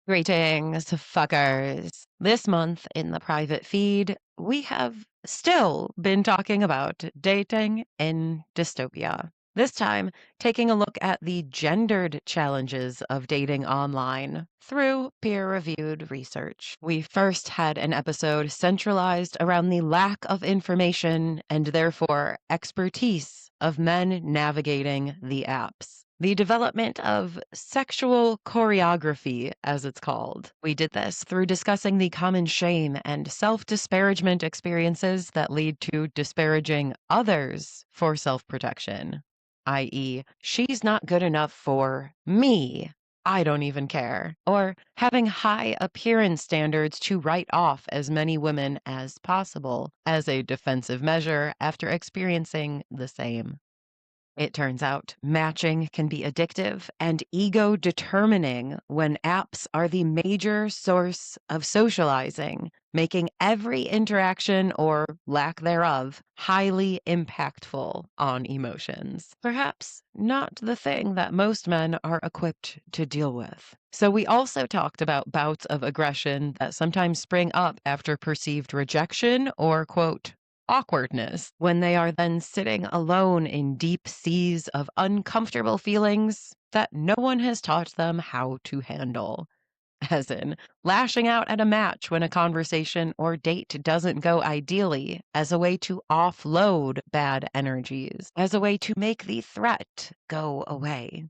Greetings, fuckers. This month in the private feed, we have still been talking about dating in dystopia. This time, taking a look at the gendered challenges of dating online through peer reviewed research. We first had an episode centralized around the lack of information and therefore expertise of men navigating the apps. The development of sexual choreography, as it's called. We did this through discussing the common shame and self disparagement experiences that lead to disparaging others for self protection, i.e., she's not good enough for me. I don't even care. Or having high appearance standards to write off as many women as possible as a defensive measure after experiencing the same. It turns out matching can be addictive and ego determining when apps are the major source of socializing, making every interaction or lack thereof highly impactful on emotions. Perhaps not the thing that most men are equipped to deal with. So we also talked about bouts of aggression that sometimes spring up after perceived rejection or, quote, awkwardness when they are then sitting alone in deep seas of uncomfortable feelings that no one has taught them how to handle. As in, lashing out at a match when a conversation or date doesn't go ideally, as a way to offload bad energies, as a way to make the threat go away.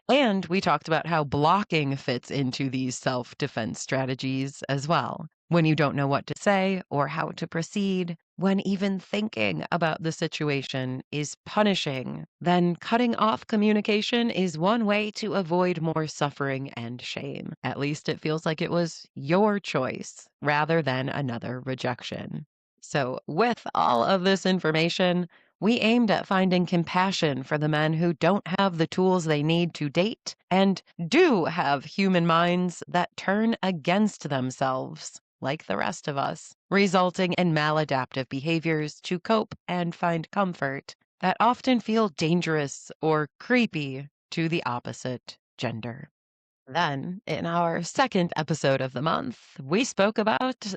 And we talked about how blocking fits into these self defense strategies as well. When you don't know what to say or how to proceed, when even thinking about the situation is punishing, then cutting off communication is one way to avoid more suffering and shame. At least it feels like it was your choice rather than another rejection. So, with all of this information, we aimed at finding compassion for the men who don't have the tools they need to date and do have human minds that turn against themselves, like the rest of us, resulting in maladaptive behaviors to cope and find comfort that often feel dangerous or creepy to the opposite gender. Then, in our second episode of the month, we spoke about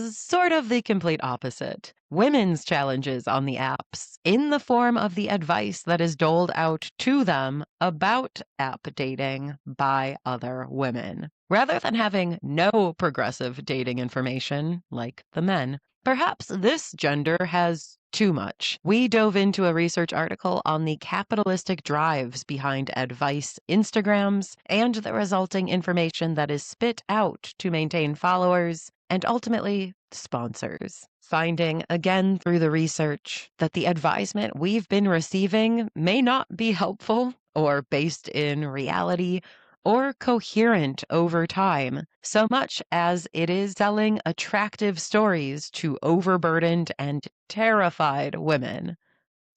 sort of the complete opposite women's challenges on the apps in the form of the advice that is doled out to them about app dating by other women. Rather than having no progressive dating information like the men, perhaps this gender has too much. We dove into a research article on the capitalistic drives behind advice Instagrams and the resulting information that is spit out to maintain followers and ultimately sponsors. Finding again through the research that the advisement we've been receiving may not be helpful or based in reality or coherent over time, so much as it is selling attractive stories to overburdened and terrified women.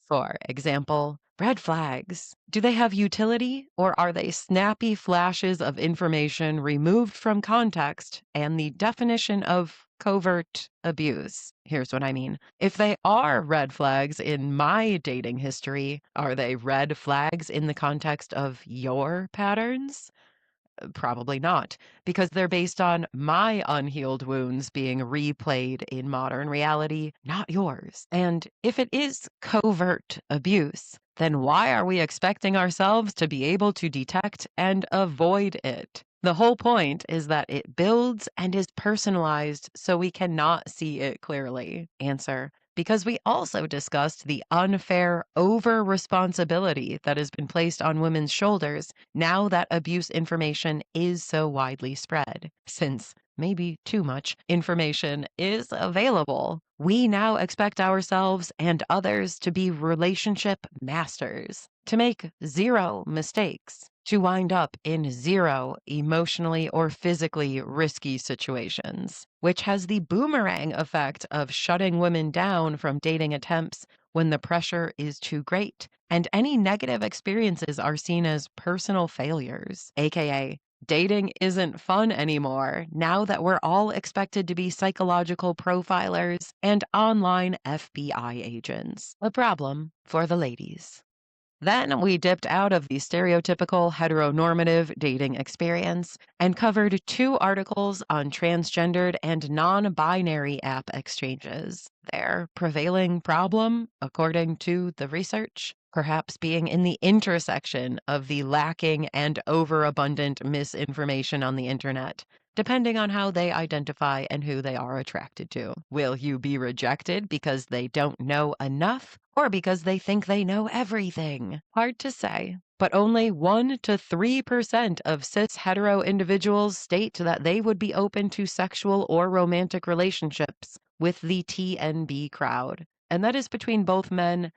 For example, red flags. Do they have utility, or are they snappy flashes of information removed from context and the definition of covert abuse? Here's what I mean. If they are red flags in my dating history, are they red flags in the context of your patterns? Probably not, because they're based on my unhealed wounds being replayed in modern reality, not yours. And if it is covert abuse, then why are we expecting ourselves to be able to detect and avoid it? The whole point is that it builds and is personalized so we cannot see it clearly. Answer: because we also discussed the unfair over responsibility that has been placed on women's shoulders now that abuse information is so widely spread. Since maybe too much information is available, we now expect ourselves and others to be relationship masters, to make zero mistakes, to wind up in zero emotionally or physically risky situations, which has the boomerang effect of shutting women down from dating attempts when the pressure is too great and any negative experiences are seen as personal failures, aka dating isn't fun anymore now that we're all expected to be psychological profilers and online FBI agents. A problem for the ladies. Then we dipped out of the stereotypical heteronormative dating experience and covered two articles on transgendered and non binary app exchanges. Their prevailing problem, according to the research, perhaps being in the intersection of the lacking and overabundant misinformation on the internet, depending on how they identify and who they are attracted to. Will you be rejected because they don't know enough or because they think they know everything? Hard to say, but only 1 to 3% of cis hetero individuals state that they would be open to sexual or romantic relationships with the TNB crowd. And that is between both men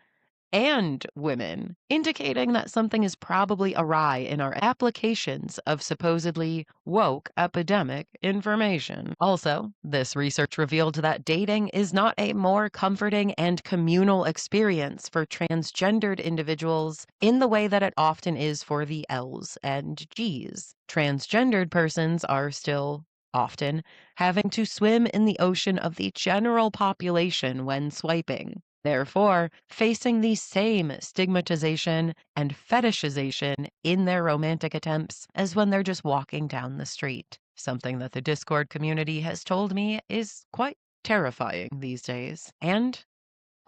and women, indicating that something is probably awry in our applications of supposedly woke epidemic information. Also, this research revealed that dating is not a more comforting and communal experience for transgendered individuals in the way that it often is for the L's and G's. Transgendered persons are still often having to swim in the ocean of the general population when swiping, therefore facing the same stigmatization and fetishization in their romantic attempts as when they're just walking down the street. Something that the Discord community has told me is quite terrifying these days. And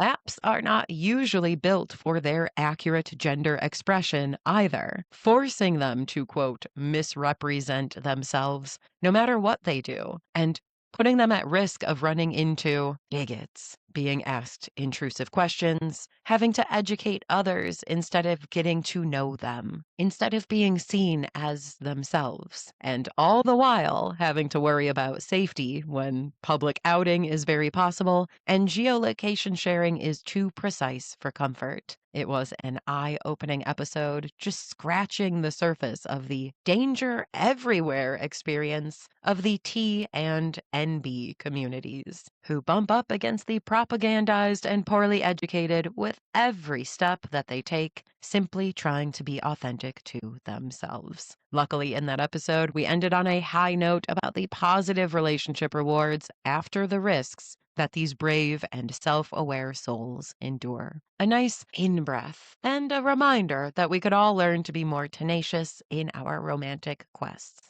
apps are not usually built for their accurate gender expression either, forcing them to, quote, misrepresent themselves no matter what they do, and putting them at risk of running into bigots, being asked intrusive questions, having to educate others instead of getting to know them, instead of being seen as themselves, and all the while having to worry about safety when public outing is very possible and geolocation sharing is too precise for comfort. It was an eye-opening episode, just scratching the surface of the danger everywhere experience of the T and NB communities, who bump up against the propagandized and poorly educated with every step that they take, simply trying to be authentic to themselves. Luckily, in that episode, we ended on a high note about the positive relationship rewards after the risks that these brave and self-aware souls endure. A nice in-breath and a reminder that we could all learn to be more tenacious in our romantic quests.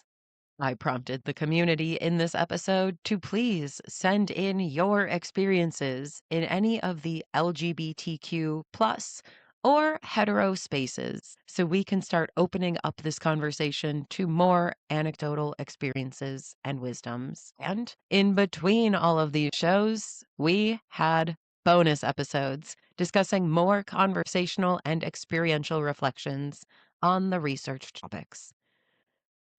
I prompted the community in this episode to please send in your experiences in any of the LGBTQ plus or hetero spaces so we can start opening up this conversation to more anecdotal experiences and wisdoms. And in between all of these shows, we had bonus episodes discussing more conversational and experiential reflections on the researched topics.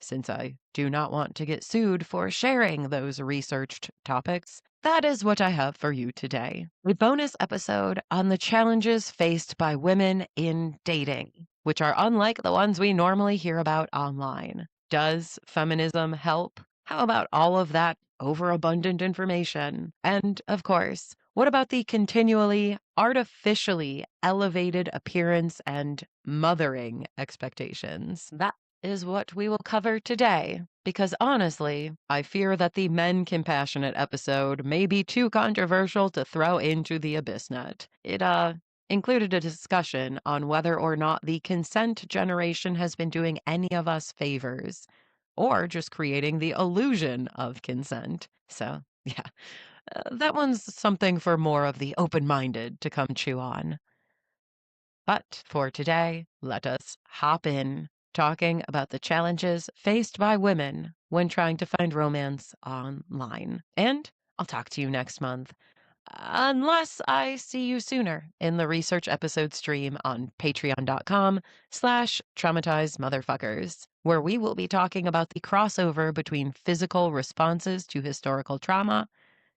Since I do not want to get sued for sharing those researched topics, that is what I have for you today. A bonus episode on the challenges faced by women in dating, which are unlike the ones we normally hear about online. Does feminism help? How about all of that overabundant information? And of course, what about the continually artificially elevated appearance and mothering expectations? That is what we will cover today, because honestly, I fear that the men compassionate episode may be too controversial to throw into the abyss net. It included a discussion on whether or not the consent generation has been doing any of us favors or just creating the illusion of consent. So, yeah, that one's something for more of the open-minded to come chew on. But for today, let us hop in, talking about the challenges faced by women when trying to find romance online. And I'll talk to you next month, unless I see you sooner in the research episode stream on patreon.com/traumatized motherfuckers, where we will be talking about the crossover between physical responses to historical trauma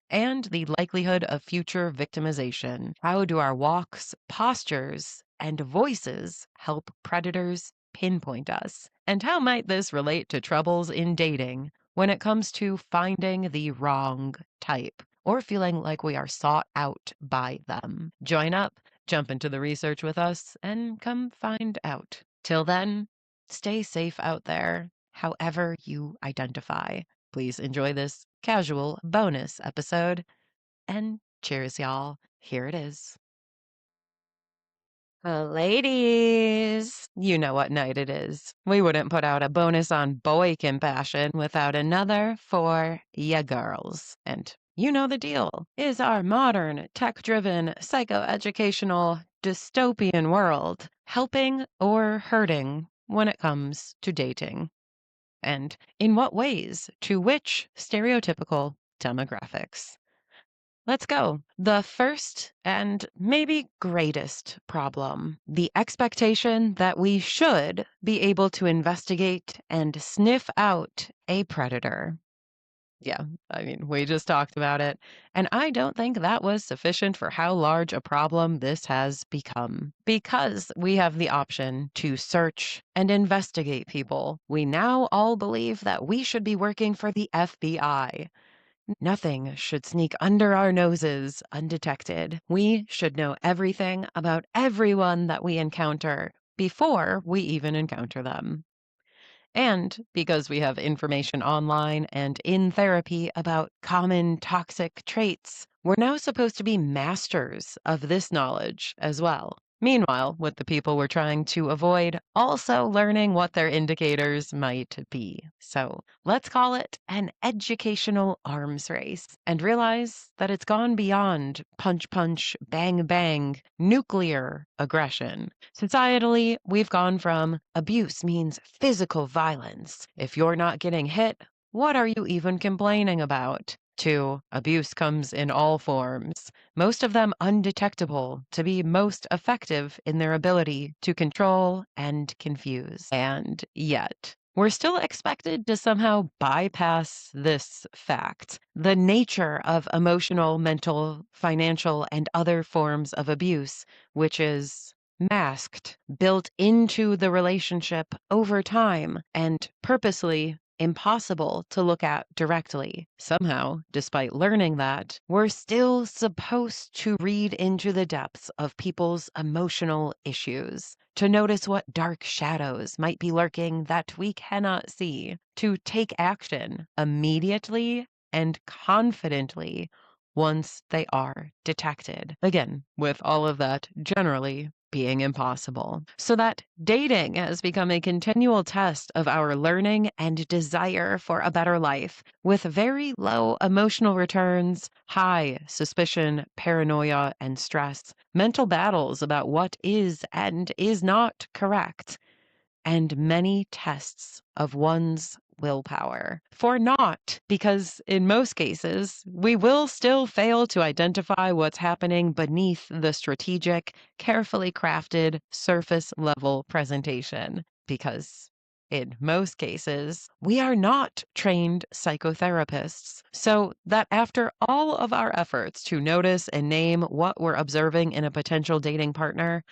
and the likelihood of future victimization. How do our walks, postures, and voices help predators pinpoint us? And how might this relate to troubles in dating when it comes to finding the wrong type or feeling like we are sought out by them? Join up, jump into the research with us, and come find out. Till then, stay safe out there, however you identify. Please enjoy this casual bonus episode. And cheers, y'all. Here it is. Ladies, you know what night it is. We wouldn't put out a bonus on boy compassion without another for ya girls. And you know the deal. Is our modern, tech-driven, psychoeducational, dystopian world helping or hurting when it comes to dating? And in what ways to which stereotypical demographics? Let's go. The first and maybe greatest problem, the expectation that we should be able to investigate and sniff out a predator. Yeah, I mean, we just talked about it. And I don't think that was sufficient for how large a problem this has become. Because we have the option to search and investigate people, we now all believe that we should be working for the FBI. Nothing should sneak under our noses undetected. We should know everything about everyone that we encounter before we even encounter them. And because we have information online and in therapy about common toxic traits, we're now supposed to be masters of this knowledge as well. Meanwhile, with the people we're trying to avoid, also learning what their indicators might be. So let's call it an educational arms race and realize that it's gone beyond punch, punch, bang, bang, nuclear aggression. Societally, we've gone from abuse means physical violence. If you're not getting hit, what are you even complaining about? To abuse comes in all forms, most of them undetectable to be most effective in their ability to control and confuse. And yet, we're still expected to somehow bypass this fact. The nature of emotional, mental, financial, and other forms of abuse, which is masked, built into the relationship over time, and purposely impossible to look at directly. Somehow, despite learning that, we're still supposed to read into the depths of people's emotional issues, to notice what dark shadows might be lurking that we cannot see, to take action immediately and confidently once they are detected. Again, with all of that generally being impossible. So that dating has become a continual test of our learning and desire for a better life, with very low emotional returns, high suspicion, paranoia, and stress, mental battles about what is and is not correct, and many tests of one's willpower. For not, because in most cases, we will still fail to identify what's happening beneath the strategic, carefully crafted, surface level presentation. Because in most cases, we are not trained psychotherapists. So that after all of our efforts to notice and name what we're observing in a potential dating partner,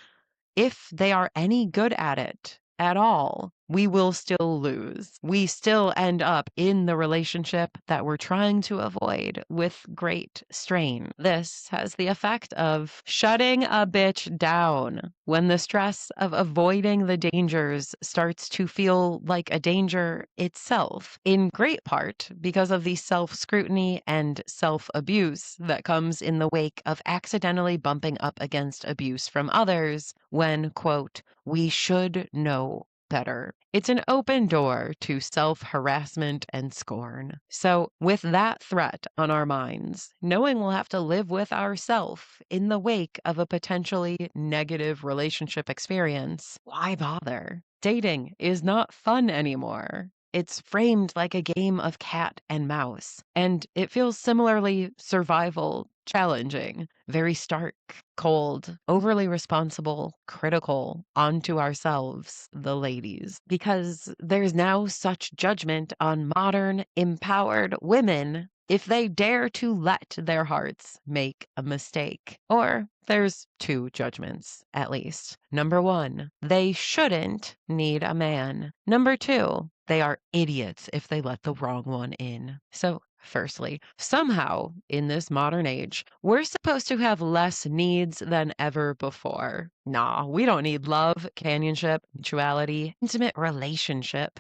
if they are any good at it at all, we will still lose. We still end up in the relationship that we're trying to avoid with great strain. This has the effect of shutting a bitch down when the stress of avoiding the dangers starts to feel like a danger itself, in great part because of the self-scrutiny and self-abuse that comes in the wake of accidentally bumping up against abuse from others when, quote, we should know better. It's an open door to self-harassment and scorn. So, with that threat on our minds, knowing we'll have to live with ourself in the wake of a potentially negative relationship experience, why bother? Dating is not fun anymore. It's framed like a game of cat and mouse, and it feels similarly survival challenging, very stark, cold, overly responsible, critical onto ourselves, the ladies, because there's now such judgment on modern, empowered women if they dare to let their hearts make a mistake. Or there's two judgments, at least. Number one, they shouldn't need a man. Number two, they are idiots if they let the wrong one in. So, firstly, somehow in this modern age, we're supposed to have less needs than ever before. Nah, we don't need love, companionship, mutuality, intimate relationship,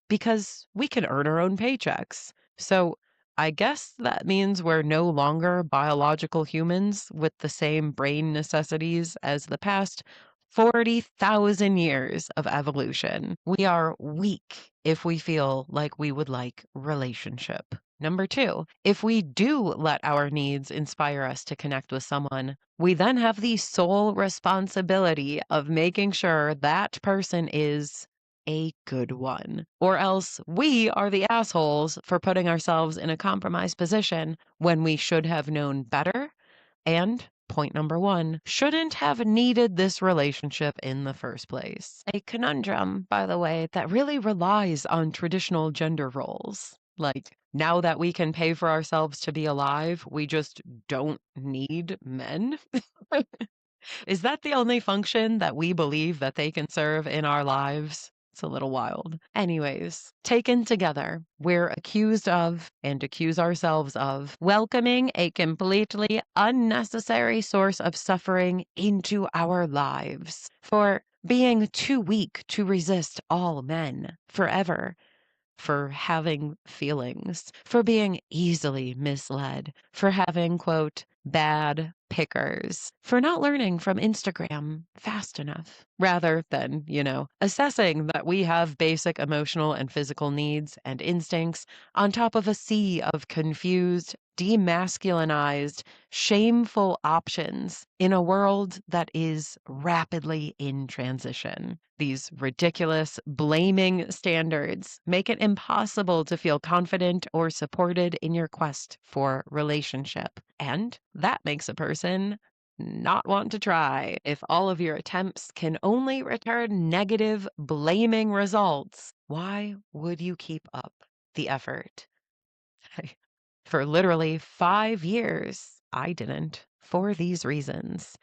because we can earn our own paychecks. So, I guess that means we're no longer biological humans with the same brain necessities as the past 40,000 years of evolution. We are weak if we feel like we would like relationship. Number two, if we do let our needs inspire us to connect with someone, we then have the sole responsibility of making sure that person is a good one. Or else we are the assholes for putting ourselves in a compromised position when we should have known better. And point number one, shouldn't have needed this relationship in the first place. A conundrum, by the way, that really relies on traditional gender roles. Like, now that we can pay for ourselves to be alive, we just don't need men. Is that the only function that we believe that they can serve in our lives? It's a little wild. Anyways, taken together, we're accused of and accuse ourselves of welcoming a completely unnecessary source of suffering into our lives, for being too weak to resist all men forever, for having feelings, for being easily misled, for having, quote, bad pickers, for not learning from Instagram fast enough, rather than, assessing that we have basic emotional and physical needs and instincts on top of a sea of confused, demasculinized, shameful options in a world that is rapidly in transition. These ridiculous, blaming standards make it impossible to feel confident or supported in your quest for relationship. And that makes a person not want to try. If all of your attempts can only return negative, blaming results, why would you keep up the effort? For literally 5 years, I didn't, for these reasons.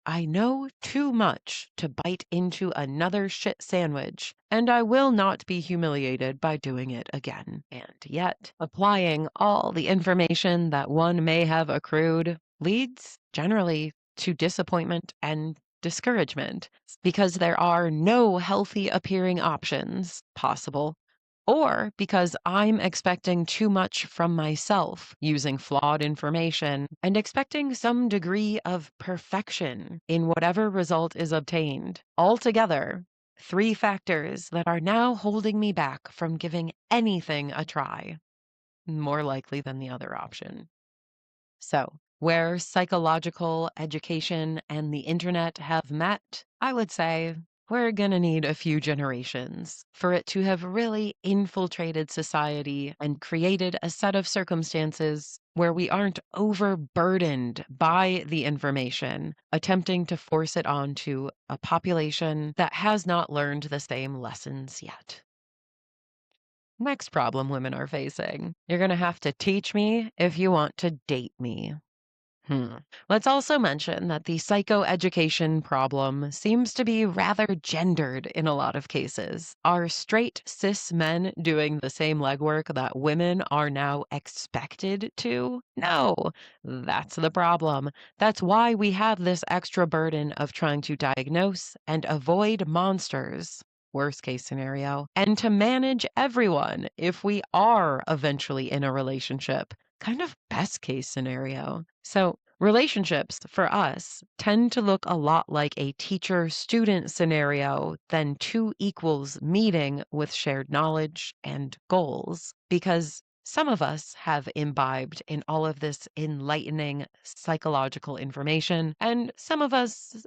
I know too much to bite into another shit sandwich, and I will not be humiliated by doing it again. And yet, applying all the information that one may have accrued leads generally to disappointment and discouragement because there are no healthy appearing options possible, or because I'm expecting too much from myself using flawed information and expecting some degree of perfection in whatever result is obtained. Altogether, three factors that are now holding me back from giving anything a try, more likely than the other option. So, where psychological education and the internet have met, I would say we're going to need a few generations for it to have really infiltrated society and created a set of circumstances where we aren't overburdened by the information, attempting to force it onto a population that has not learned the same lessons yet. Next problem women are facing. You're going to have to teach me if you want to date me. Let's also mention that the psychoeducation problem seems to be rather gendered in a lot of cases. Are straight cis men doing the same legwork that women are now expected to? No, that's the problem. That's why we have this extra burden of trying to diagnose and avoid monsters. Worst case scenario, and to manage everyone if we are eventually in a relationship. Kind of best case scenario. So, relationships for us tend to look a lot like a teacher student scenario than two equals meeting with shared knowledge and goals, because some of us have imbibed in all of this enlightening psychological information, and some of us,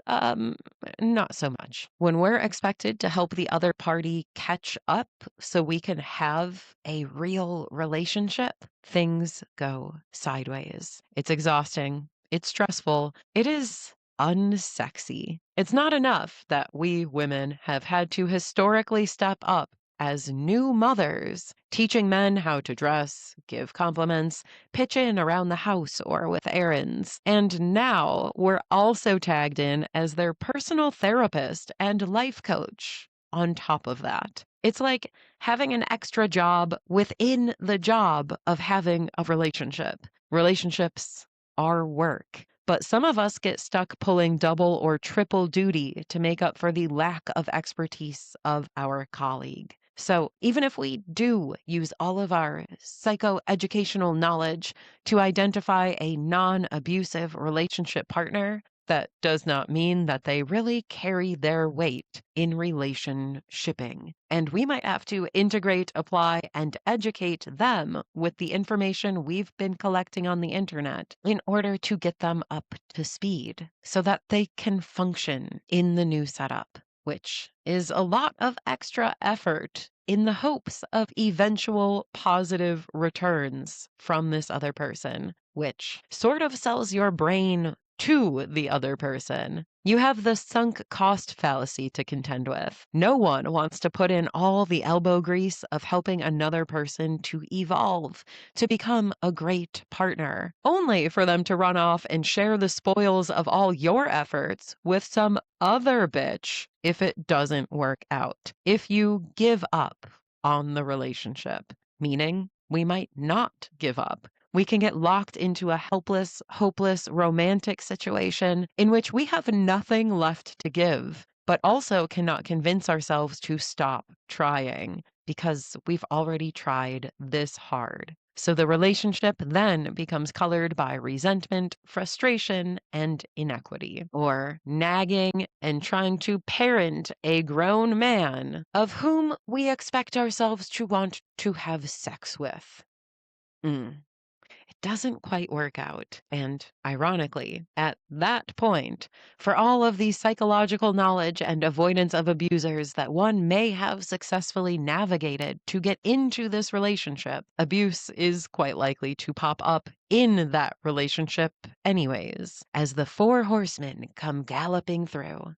not so much. When we're expected to help the other party catch up so we can have a real relationship, things go sideways. It's exhausting. It's stressful. It is unsexy. It's not enough that we women have had to historically step up as new mothers, teaching men how to dress, give compliments, pitch in around the house or with errands. And now we're also tagged in as their personal therapist and life coach on top of that. It's like having an extra job within the job of having a relationship. Relationships are work. But some of us get stuck pulling double or triple duty to make up for the lack of expertise of our colleague. So even if we do use all of our psychoeducational knowledge to identify a non-abusive relationship partner, that does not mean that they really carry their weight in relationshipping. And we might have to integrate, apply, and educate them with the information we've been collecting on the internet in order to get them up to speed so that they can function in the new setup, which is a lot of extra effort in the hopes of eventual positive returns from this other person, which sort of sells your brain to the other person. You have the sunk cost fallacy to contend with. No one wants to put in all the elbow grease of helping another person to evolve, to become a great partner, only for them to run off and share the spoils of all your efforts with some other bitch if it doesn't work out. If you give up on the relationship, meaning we might not give up. We can get locked into a helpless, hopeless, romantic situation in which we have nothing left to give, but also cannot convince ourselves to stop trying because we've already tried this hard. So the relationship then becomes colored by resentment, frustration, and inequity, or nagging and trying to parent a grown man of whom we expect ourselves to want to have sex with. It doesn't quite work out. And ironically, at that point, for all of the psychological knowledge and avoidance of abusers that one may have successfully navigated to get into this relationship, abuse is quite likely to pop up in that relationship anyways, as the four horsemen come galloping through.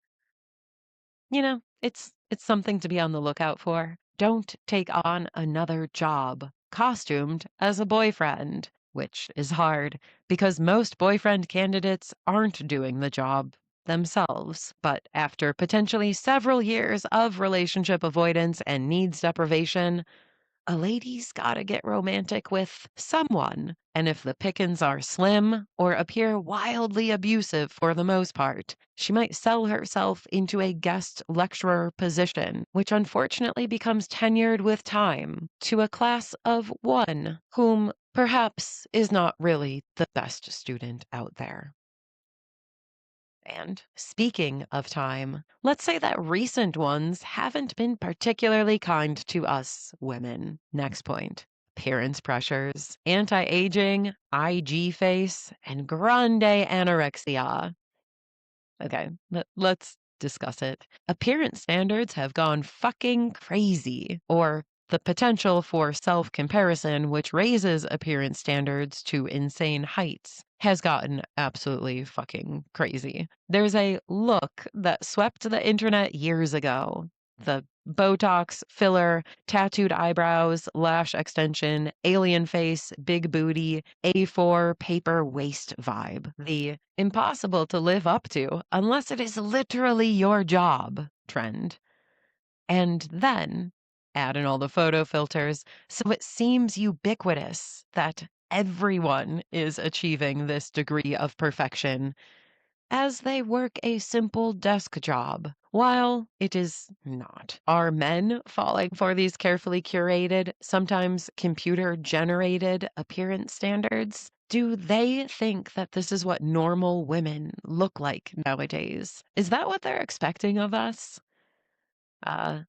You know, it's something to be on the lookout for. Don't take on another job costumed as a boyfriend, which is hard because most boyfriend candidates aren't doing the job themselves. But after potentially several years of relationship avoidance and needs deprivation, a lady's gotta get romantic with someone. And if the pickings are slim or appear wildly abusive for the most part, she might sell herself into a guest lecturer position, which unfortunately becomes tenured with time to a class of one, whom perhaps is not really the best student out there. And speaking of time, let's say that recent ones haven't been particularly kind to us women. Next point. Appearance pressures, anti-aging, IG face, and grande anorexia. Okay, let's discuss it. Appearance standards have gone fucking crazy, or the potential for self comparison, which raises appearance standards to insane heights, has gotten absolutely fucking crazy. There's a look that swept the internet years ago. The Botox, filler, tattooed eyebrows, lash extension, alien face, big booty, A4 paper waist vibe. The impossible to live up to unless it is literally your job trend. And then add in all the photo filters so it seems ubiquitous that everyone is achieving this degree of perfection as they work a simple desk job, while it is not. Are men falling for these carefully curated, sometimes computer generated appearance standards? Do they think that this is what normal women look like nowadays? Is that what they're expecting of us? Uh,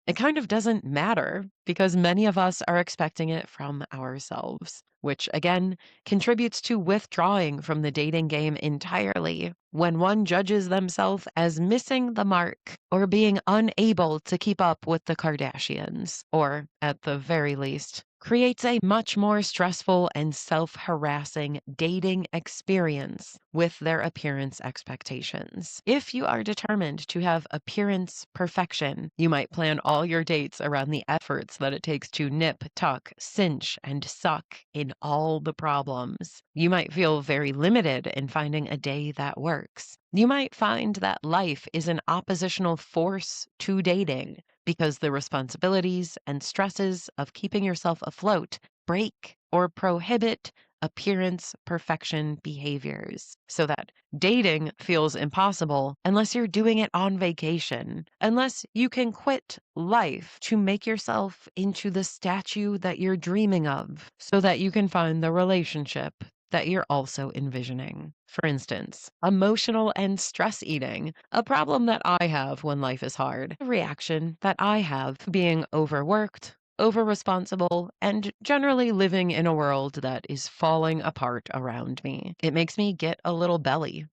it kind of doesn't matter because many of us are expecting it from ourselves, which again contributes to withdrawing from the dating game entirely when one judges themselves as missing the mark or being unable to keep up with the Kardashians, or at the very least, creates a much more stressful and self-harassing dating experience with their appearance expectations. If you are determined to have appearance perfection, you might plan all your dates around the efforts that it takes to nip, tuck, cinch, and suck in all the problems. You might feel very limited in finding a day that works. You might find that life is an oppositional force to dating because the responsibilities and stresses of keeping yourself afloat break or prohibit appearance perfection behaviors, so that dating feels impossible unless you're doing it on vacation, unless you can quit life to make yourself into the statue that you're dreaming of, so that you can find the relationship that you're also envisioning. For instance, emotional and stress eating, a problem that I have when life is hard, a reaction that I have being overworked, over responsible, and generally living in a world that is falling apart around me. It makes me get a little belly.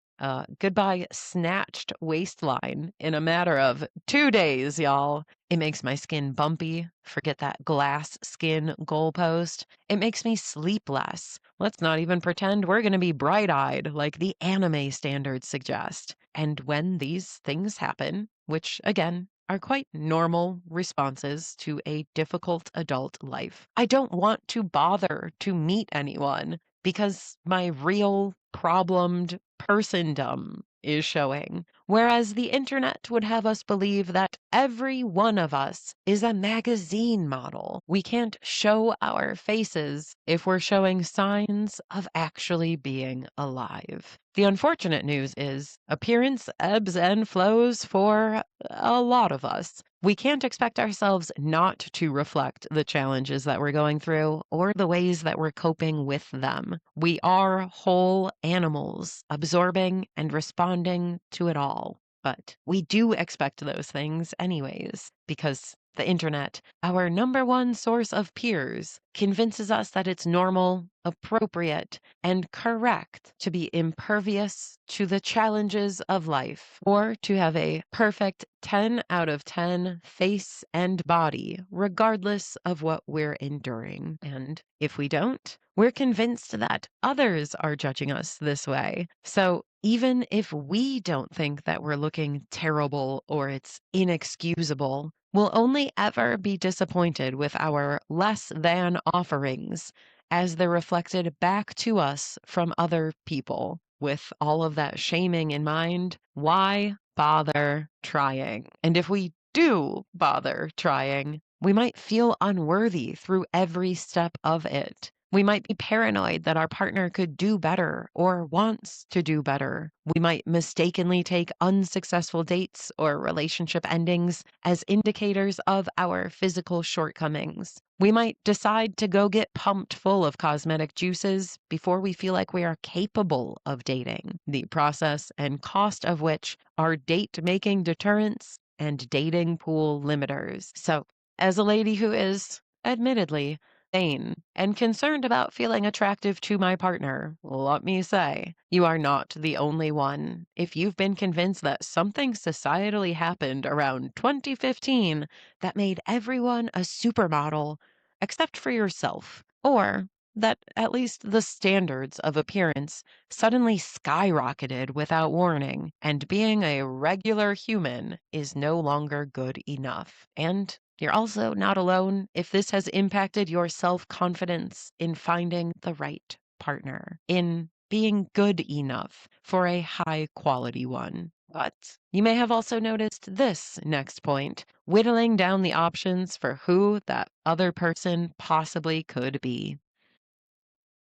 Goodbye, snatched waistline in a matter of 2 days, y'all. It makes my skin bumpy. Forget that glass skin goalpost. It makes me sleep less. Let's not even pretend we're going to be bright eyed like the anime standards suggest. And when these things happen, which again are quite normal responses to a difficult adult life, I don't want to bother to meet anyone because my real problemed persondom is showing. Whereas the internet would have us believe that every one of us is a magazine model. We can't show our faces if we're showing signs of actually being alive. The unfortunate news is appearance ebbs and flows for a lot of us. We can't expect ourselves not to reflect the challenges that we're going through or the ways that we're coping with them. We are whole animals, absorbing and responding to it all. But we do expect those things anyways, because the internet, our number one source of peers, convinces us that it's normal, appropriate, and correct to be impervious to the challenges of life or to have a perfect 10 out of 10 face and body, regardless of what we're enduring. And if we don't, we're convinced that others are judging us this way. So even if we don't think that we're looking terrible or it's inexcusable, we'll only ever be disappointed with our less than offerings as they're reflected back to us from other people. With all of that shaming in mind, why bother trying? And if we do bother trying, we might feel unworthy through every step of it. We might be paranoid that our partner could do better or wants to do better. We might mistakenly take unsuccessful dates or relationship endings as indicators of our physical shortcomings. We might decide to go get pumped full of cosmetic juices before we feel like we are capable of dating, the process and cost of which are date-making deterrents and dating pool limiters. So, as a lady who is, admittedly, sane and concerned about feeling attractive to my partner, let me say, you are not the only one. If you've been convinced that something societally happened around 2015 that made everyone a supermodel except for yourself, or that at least the standards of appearance suddenly skyrocketed without warning, and being a regular human is no longer good enough. And you're also not alone if this has impacted your self-confidence in finding the right partner, in being good enough for a high-quality one. But you may have also noticed this next point, whittling down the options for who that other person possibly could be.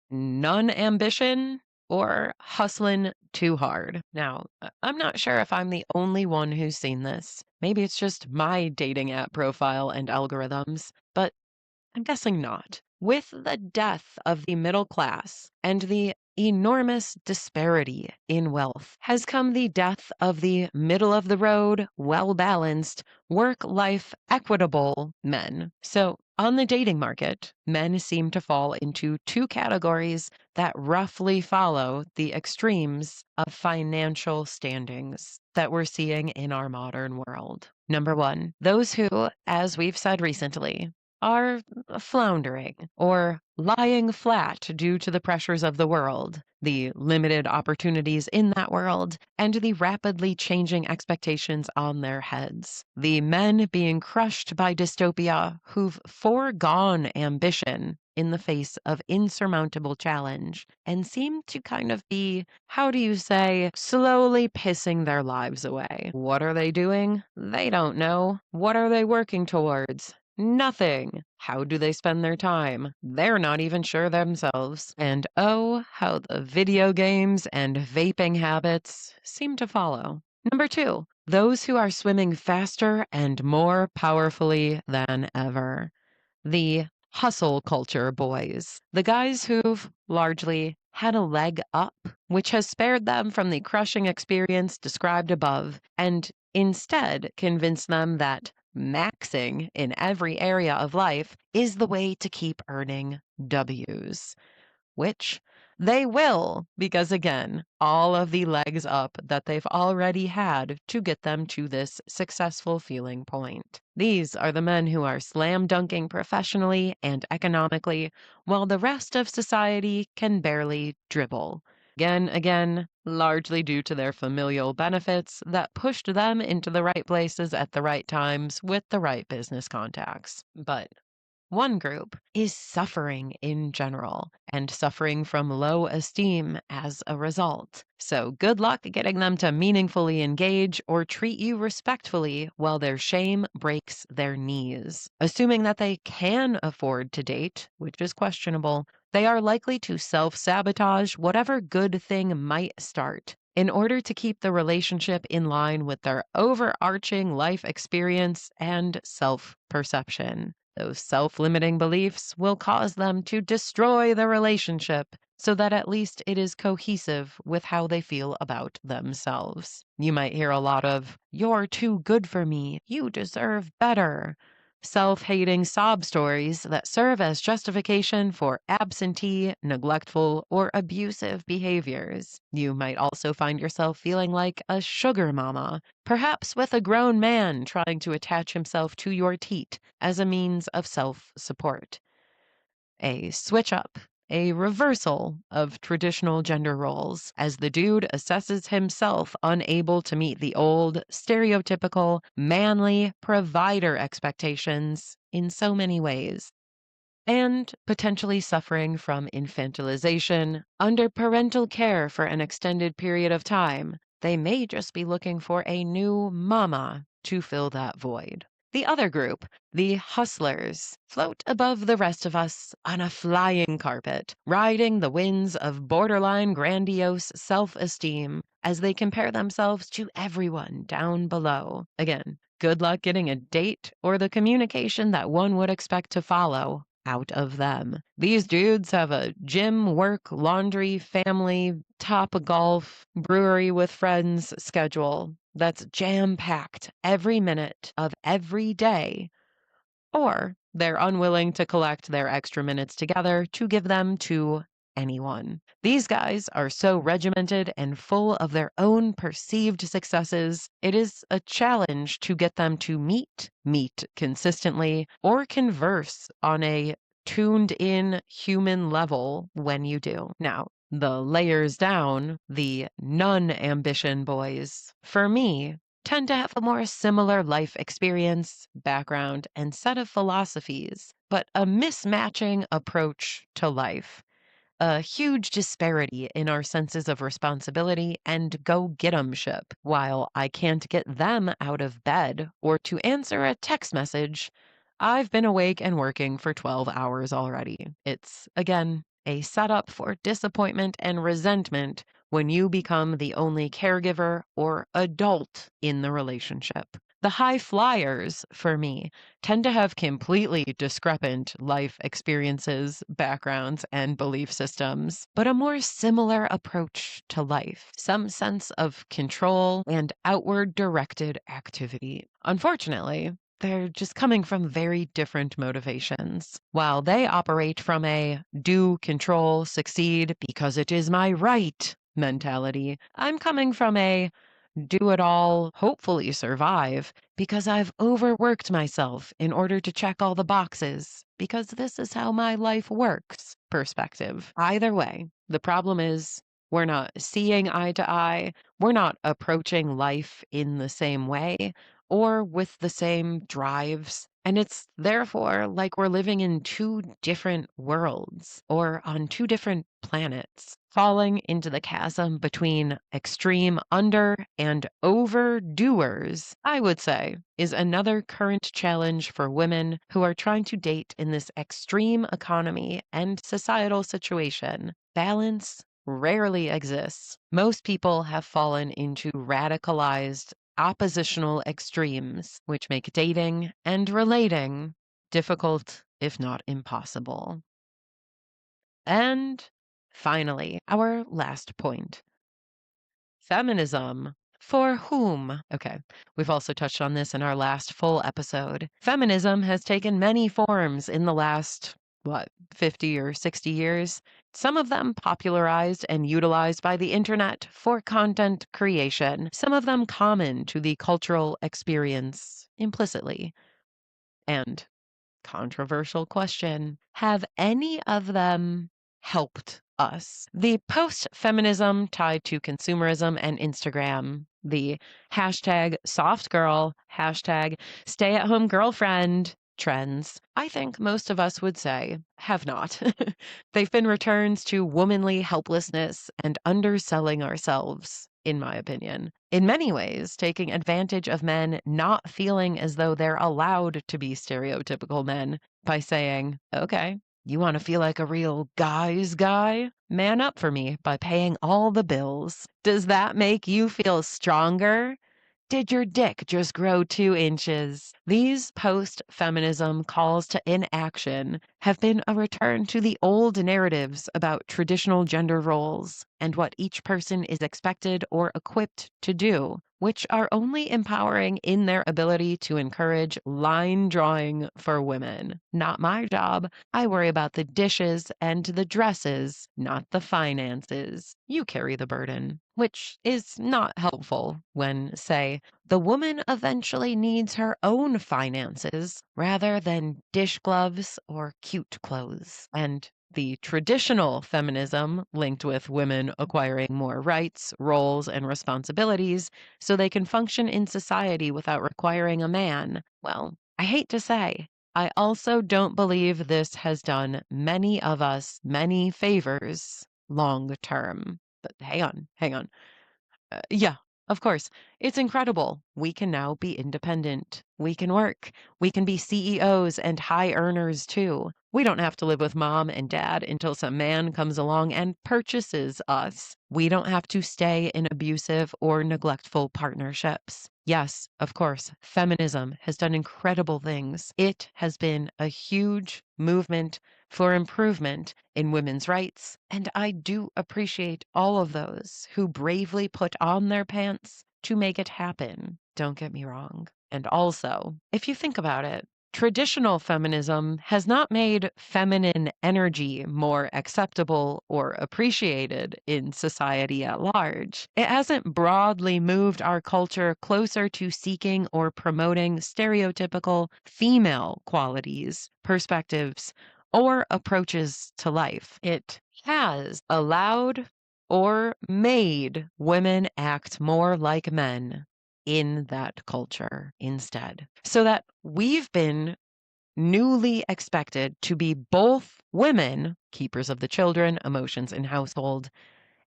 None ambition or hustling too hard. Now, I'm not sure if I'm the only one who's seen this. Maybe it's just my dating app profile and algorithms, but I'm guessing not. With the death of the middle class and the enormous disparity in wealth has come the death of the middle of the road, well balanced, work life equitable men. So, on the dating market, men seem to fall into two categories that roughly follow the extremes of financial standings that we're seeing in our modern world. Number one, those who, as we've said recently, are floundering or lying flat due to the pressures of the world, the limited opportunities in that world, and the rapidly changing expectations on their heads. The men being crushed by dystopia who've foregone ambition in the face of insurmountable challenge and seem to kind of be, how do you say, slowly pissing their lives away. What are they doing? They don't know. What are they working towards? Nothing. How do they spend their time? They're not even sure themselves. And oh, how the video games and vaping habits seem to follow. Number two, those who are swimming faster and more powerfully than ever. The hustle culture boys. The guys who've largely had a leg up, which has spared them from the crushing experience described above, and instead convinced them that maxing in every area of life is the way to keep earning W's, which they will, because again, all of the legs up that they've already had to get them to this successful feeling point. These are the men who are slam dunking professionally and economically, while the rest of society can barely dribble. Again, largely due to their familial benefits that pushed them into the right places at the right times with the right business contacts. But one group is suffering in general and suffering from low esteem as a result. So good luck getting them to meaningfully engage or treat you respectfully while their shame breaks their knees. Assuming that they can afford to date, which is questionable, they are likely to self-sabotage whatever good thing might start in order to keep the relationship in line with their overarching life experience and self-perception. Those self-limiting beliefs will cause them to destroy the relationship so that at least it is cohesive with how they feel about themselves. You might hear a lot of, "You're too good for me. You deserve better." Self-hating sob stories that serve as justification for absentee, neglectful, or abusive behaviors. You might also find yourself feeling like a sugar mama, perhaps with a grown man trying to attach himself to your teat as a means of self-support. A switch up, a reversal of traditional gender roles as the dude assesses himself unable to meet the old, stereotypical, manly provider expectations in so many ways. And potentially suffering from infantilization under parental care for an extended period of time. They may just be looking for a new mama to fill that void. The other group, the hustlers, float above the rest of us on a flying carpet, riding the winds of borderline grandiose self-esteem as they compare themselves to everyone down below. Again, good luck getting a date or the communication that one would expect to follow out of them. These dudes have a gym, work, laundry, family, top golf, brewery with friends schedule that's jam-packed every minute of every day, or they're unwilling to collect their extra minutes together to give them to anyone. These guys are so regimented and full of their own perceived successes, it is a challenge to get them to meet consistently, or converse on a tuned in human level when you do. Now, the layers down, the non-ambition boys, for me, tend to have a more similar life experience, background, and set of philosophies, but a mismatching approach to life. A huge disparity in our senses of responsibility and go-get-'emship. While I can't get them out of bed or to answer a text message, I've been awake and working for 12 hours already. It's, again, a setup for disappointment and resentment when you become the only caregiver or adult in the relationship. The high flyers, for me, tend to have completely discrepant life experiences, backgrounds, and belief systems, but a more similar approach to life, some sense of control and outward directed activity. Unfortunately, they're just coming from very different motivations. While they operate from a do, control, succeed because it is my right mentality, I'm coming from a do it all, hopefully survive, because I've overworked myself in order to check all the boxes, because this is how my life works perspective. Either way, the problem is we're not seeing eye to eye, we're not approaching life in the same way or with the same drives. And it's therefore like we're living in two different worlds or on two different planets, falling into the chasm between extreme under and overdoers, I would say, is another current challenge for women who are trying to date in this extreme economy and societal situation. Balance rarely exists. Most people have fallen into radicalized oppositional extremes, which make dating and relating difficult, if not impossible. And finally, our last point. Feminism. For whom? Okay, we've also touched on this in our last full episode. Feminism has taken many forms in the last, 50 or 60 years? Some of them popularized and utilized by the internet for content creation, some of them common to the cultural experience implicitly. And controversial question, have any of them helped us? The post-feminism tied to consumerism and Instagram, the hashtag soft girl, hashtag stay-at-home girlfriend trends, I think most of us would say have not. They've been returns to womanly helplessness and underselling ourselves, in my opinion. In many ways, taking advantage of men not feeling as though they're allowed to be stereotypical men by saying, okay, you want to feel like a real guy's guy? Man up for me by paying all the bills. Does that make you feel stronger? Did your dick just grow 2 inches? These post-feminism calls to inaction have been a return to the old narratives about traditional gender roles and what each person is expected or equipped to do, which are only empowering in their ability to encourage line drawing for women. Not my job. I worry about the dishes and the dresses, not the finances. You carry the burden, which is not helpful when, say, the woman eventually needs her own finances rather than dish gloves or cute clothes. And the traditional feminism linked with women acquiring more rights, roles, and responsibilities so they can function in society without requiring a man. Well, I hate to say, I also don't believe this has done many of us many favors long term. But hang on. Yeah, of course. It's incredible. We can now be independent. We can work. We can be CEOs and high earners too. We don't have to live with mom and dad until some man comes along and purchases us. We don't have to stay in abusive or neglectful partnerships. Yes, of course, feminism has done incredible things. It has been a huge movement for improvement in women's rights, and I do appreciate all of those who bravely put on their pants to make it happen. Don't get me wrong. And also, if you think about it, traditional feminism has not made feminine energy more acceptable or appreciated in society at large. It hasn't broadly moved our culture closer to seeking or promoting stereotypical female qualities, perspectives, or approaches to life. It has allowed or made women act more like men in that culture instead. So that we've been newly expected to be both women, keepers of the children, emotions, and household,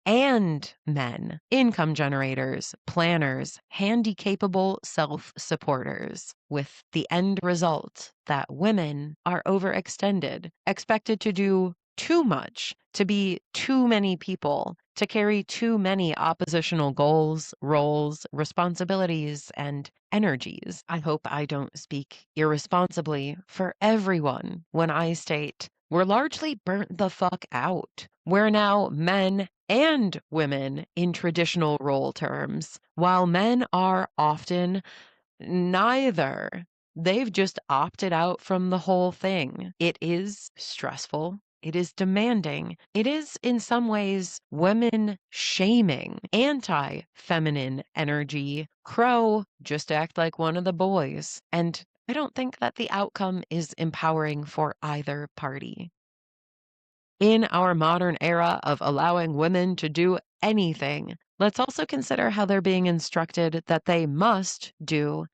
and men, income generators, planners, handy-capable self-supporters, with the end result that women are overextended, expected to do too much, to be too many people, to carry too many oppositional goals, roles, responsibilities, and energies. I hope I don't speak irresponsibly for everyone when I state we're largely burnt the fuck out. We're now men and women in traditional role terms, while men are often neither. They've just opted out from the whole thing. It is stressful. It is demanding. It is, in some ways, women shaming, anti feminine energy. Crow, just act like one of the boys. And I don't think that the outcome is empowering for either party. In our modern era of allowing women to do anything, let's also consider how they're being instructed that they must do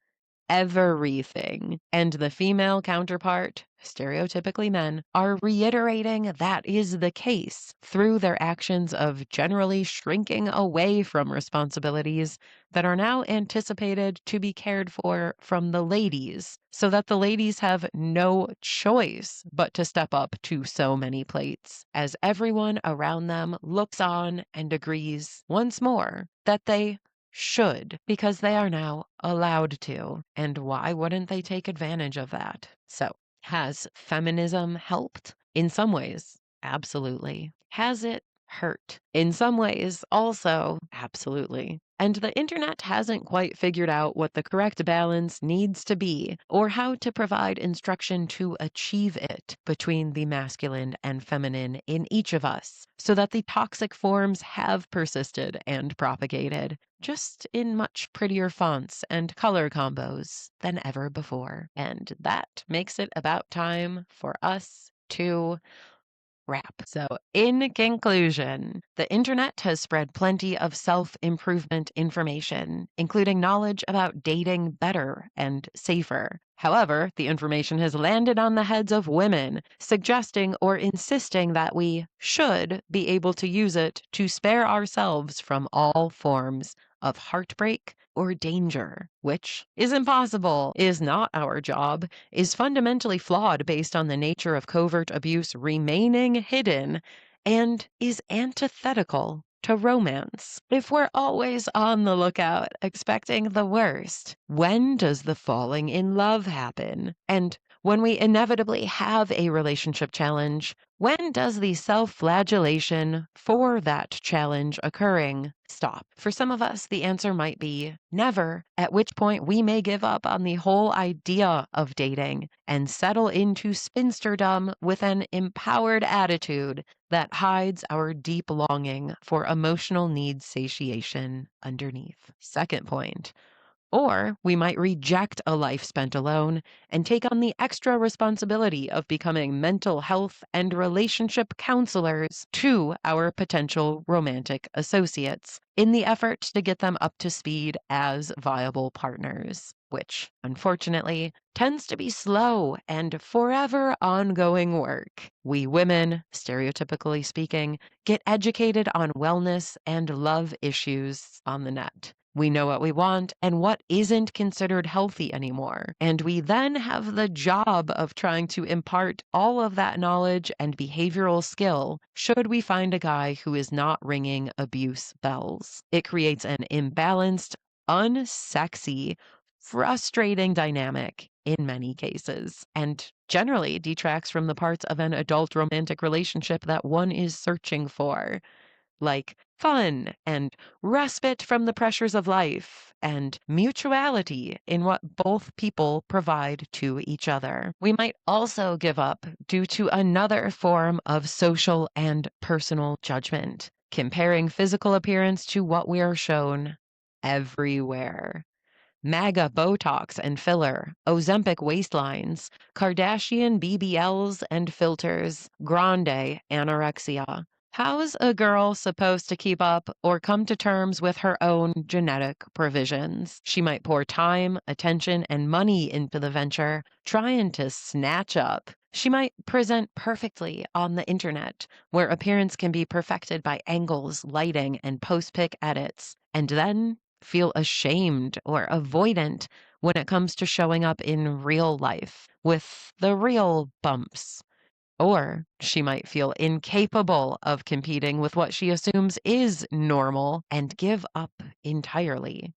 everything. And the female counterpart, stereotypically men, are reiterating that is the case through their actions of generally shrinking away from responsibilities that are now anticipated to be cared for from the ladies, so that the ladies have no choice but to step up to so many plates, as everyone around them looks on and agrees once more that they should, because they are now allowed to. And why wouldn't they take advantage of that? So, has feminism helped? In some ways, absolutely. Has it hurt. In some ways, also, absolutely. And the internet hasn't quite figured out what the correct balance needs to be or how to provide instruction to achieve it between the masculine and feminine in each of us so that the toxic forms have persisted and propagated, just in much prettier fonts and color combos than ever before. And that makes it about time for us to wrap. So, in conclusion, the internet has spread plenty of self improvement information, including knowledge about dating better and safer. However, the information has landed on the heads of women, suggesting or insisting that we should be able to use it to spare ourselves from all forms of heartbreak or danger, which is impossible, is not our job, is fundamentally flawed based on the nature of covert abuse remaining hidden, and is antithetical to romance. If we're always on the lookout, expecting the worst, when does the falling in love happen? And when we inevitably have a relationship challenge, when does the self-flagellation for that challenge occurring stop? For some of us, the answer might be never, at which point we may give up on the whole idea of dating and settle into spinsterdom with an empowered attitude that hides our deep longing for emotional needs satiation underneath. Second point. Or we might reject a life spent alone and take on the extra responsibility of becoming mental health and relationship counselors to our potential romantic associates in the effort to get them up to speed as viable partners, which, unfortunately, tends to be slow and forever ongoing work. We women, stereotypically speaking, get educated on wellness and love issues on the net. We know what we want and what isn't considered healthy anymore. And we then have the job of trying to impart all of that knowledge and behavioral skill should we find a guy who is not ringing abuse bells. It creates an imbalanced, unsexy, frustrating dynamic in many cases, and generally detracts from the parts of an adult romantic relationship that one is searching for, like fun and respite from the pressures of life and mutuality in what both people provide to each other. We might also give up due to another form of social and personal judgment, comparing physical appearance to what we are shown everywhere. MAGA Botox and filler, Ozempic waistlines, Kardashian BBLs and filters, grande anorexia. How's a girl supposed to keep up or come to terms with her own genetic provisions? She might pour time, attention, and money into the venture, trying to snatch up. She might present perfectly on the internet, where appearance can be perfected by angles, lighting, and post-pic edits, and then feel ashamed or avoidant when it comes to showing up in real life with the real bumps. Or she might feel incapable of competing with what she assumes is normal and give up entirely.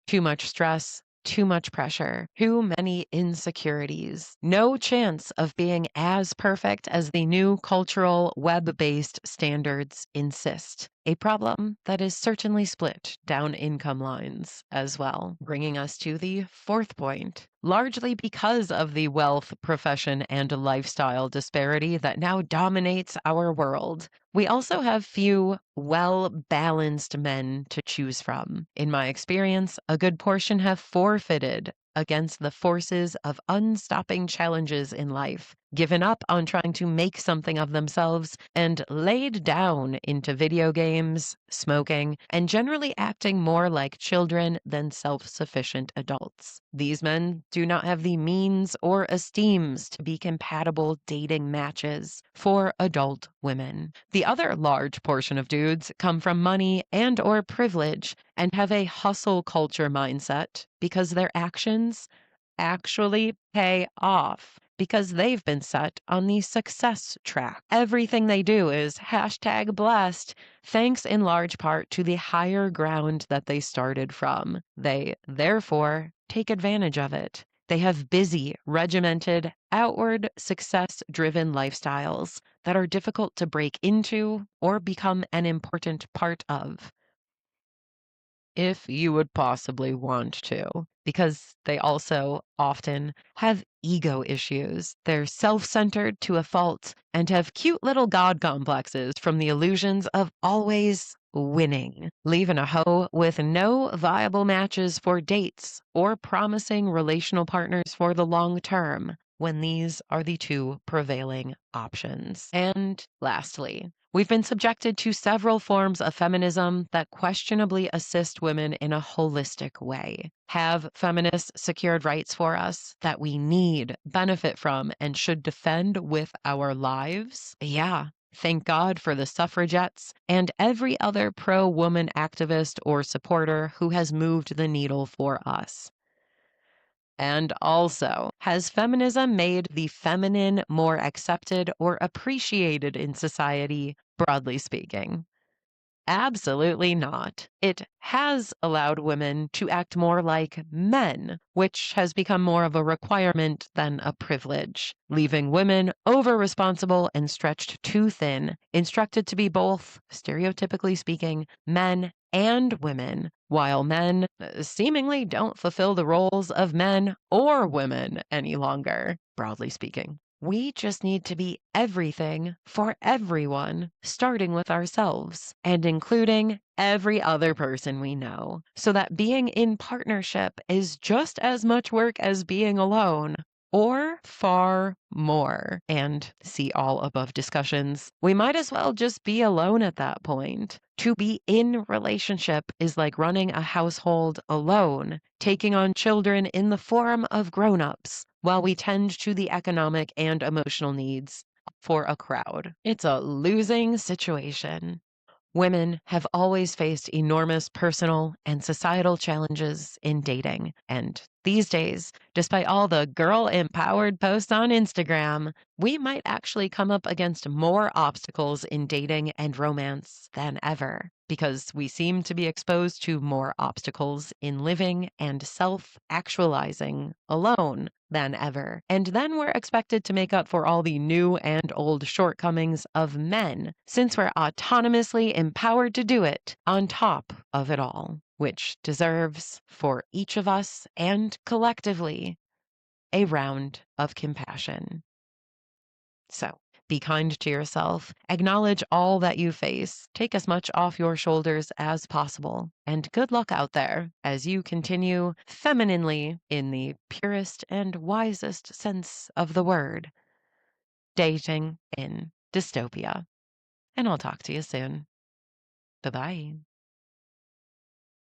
Too much stress, too much pressure, too many insecurities, no chance of being as perfect as the new cultural web-based standards insist. A problem that is certainly split down income lines as well, bringing us to the fourth point. Largely because of the wealth, profession, and lifestyle disparity that now dominates our world, we also have few well-balanced men to choose from. In my experience, a good portion have forfeited against the forces of unstopping challenges in life, given up on trying to make something of themselves, and laid down into video games, smoking, and generally acting more like children than self-sufficient adults. These men do not have the means or esteems to be compatible dating matches for adult women. The other large portion of dudes come from money and or privilege and have a hustle culture mindset because their actions actually pay off because they've been set on the success track. Everything they do is #blessed, thanks in large part to the higher ground that they started from. They, therefore, take advantage of it They have busy, regimented, outward, success driven lifestyles that are difficult to break into or become an important part of, if you would possibly want to, because they also often have ego issues. They're self centered to a fault and have cute little god complexes from the illusions of always winning, leaving a hoe with no viable matches for dates or promising relational partners for the long term when these are the two prevailing options. And lastly, we've been subjected to several forms of feminism that questionably assist women in a holistic way. Have feminists secured rights for us that we need, benefit from, and should defend with our lives? Yeah. Thank God for the suffragettes and every other pro woman activist or supporter who has moved the needle for us. And also, has feminism made the feminine more accepted or appreciated in society, broadly speaking? Absolutely not. It has allowed women to act more like men, which has become more of a requirement than a privilege, leaving women over responsible and stretched too thin, instructed to be both, stereotypically speaking, men and women, while men seemingly don't fulfill the roles of men or women any longer, broadly speaking. We just need to be everything for everyone, starting with ourselves and including every other person we know, so that being in partnership is just as much work as being alone, or far more. And see all above discussions. We might as well just be alone at that point. To be in relationship is like running a household alone, taking on children in the form of grown-ups, while we tend to the economic and emotional needs for a crowd. It's a losing situation. Women have always faced enormous personal and societal challenges in dating. And these days, despite all the girl empowered posts on Instagram, we might actually come up against more obstacles in dating and romance than ever, because we seem to be exposed to more obstacles in living and self actualizing alone than ever. And then we're expected to make up for all the new and old shortcomings of men, since we're autonomously empowered to do it on top of it all, which deserves, for each of us and collectively, a round of compassion. So, be kind to yourself, acknowledge all that you face, take as much off your shoulders as possible, and good luck out there as you continue femininely, in the purest and wisest sense of the word, dating in dystopia. And I'll talk to you soon. Bye-bye.